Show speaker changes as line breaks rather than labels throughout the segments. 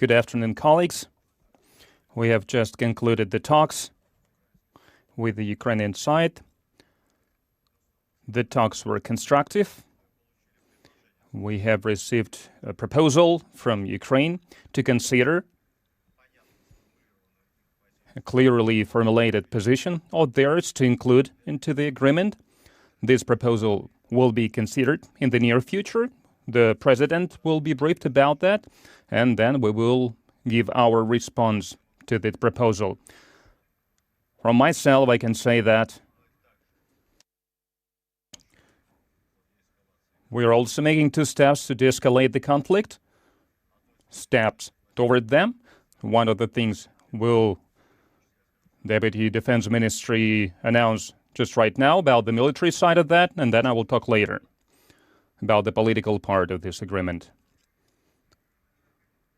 Good afternoon, colleagues. We have just concluded the talks with the Ukrainian side. The talks were constructive. We have received a proposal from Ukraine to consider a clearly formulated position of theirs to include into the agreement. This proposal will be considered in the near future. The president will be briefed about that, and then we will give our response to the proposal. From myself, I can say that we are also making 2 steps to de-escalate the conflict, steps toward them. One of the things will Deputy Defense Ministry announce just right now about the military side of that, and then I will talk later about the political part of this agreement.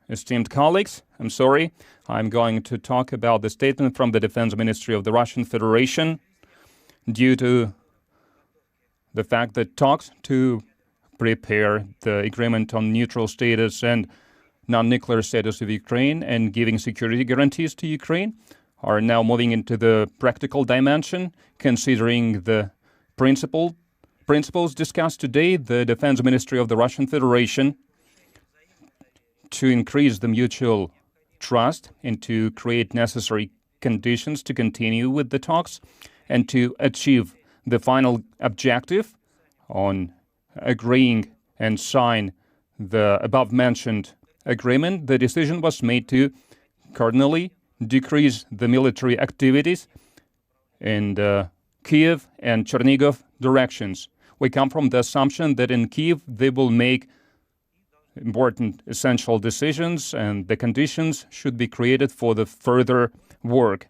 Esteemed colleagues, I'm sorry, I'm going to talk about the statement from the Defense Ministry of the Russian Federation due to the fact that talks to prepare the agreement on neutral status and non-nuclear status of Ukraine and giving security guarantees to Ukraine are now moving into the practical dimension, considering the principles discussed today. The Defense Ministry of the Russian Federation to increase the mutual trust and to create necessary conditions to continue with the talks and to achieve the final objective on agreeing and sign the above-mentioned agreement. The decision was made to cardinally decrease the military activities in the Kiev and Chernigov directions. We come from the assumption that in Kiev they will make important essential decisions and the conditions should be created for the further work.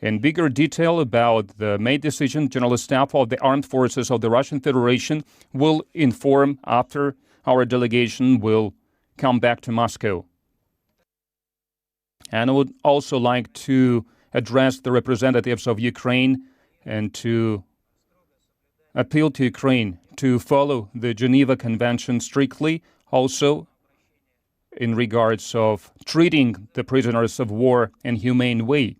In bigger detail about the made decision, General Staff of the Armed Forces of the Russian Federation will inform after our delegation will come back to Moscow. And I would also like to address the representatives of Ukraine and to appeal to Ukraine to follow the Geneva Convention strictly, also in regards of treating the prisoners of war in humane way.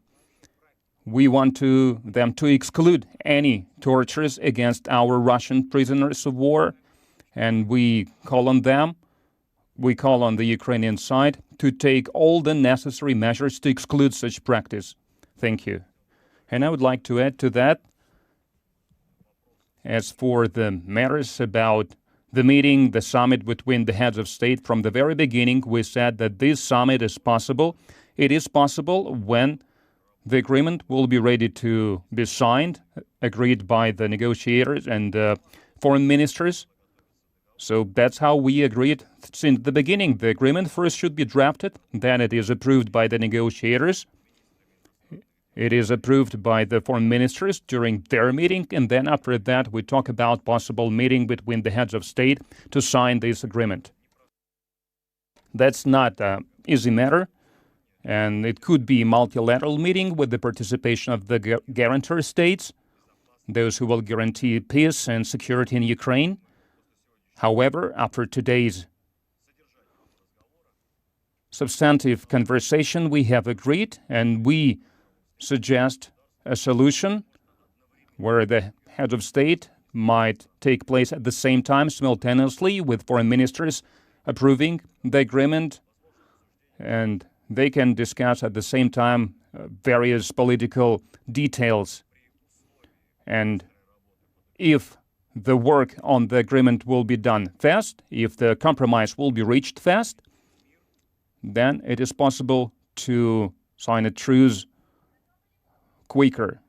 We want them to exclude any tortures against our Russian prisoners of war, and we call on the Ukrainian side to take all the necessary measures to exclude such practice. Thank you. And I would like to add to that, as for the matters about the meeting, the summit between the heads of state, from the very beginning, we said that this summit is possible. It is possible when the agreement will be ready to be signed, agreed by the negotiators and foreign ministers. So that's how we agreed since the beginning. The agreement first should be drafted, then it is approved by the negotiators. It is approved by the foreign ministers during their meeting, and then after that we talk about possible meeting between the heads of state to sign this agreement. That's not an easy matter, and it could be a multilateral meeting with the participation of the guarantor states, those who will guarantee peace and security in Ukraine. However, after today's substantive conversation, we have agreed, and we suggest a solution where the head of state might take place at the same time simultaneously with foreign ministers approving the agreement, and they can discuss at the same time various political details. And if the work on the agreement will be done fast, if the compromise will be reached fast, then it is possible to sign a truce quicker.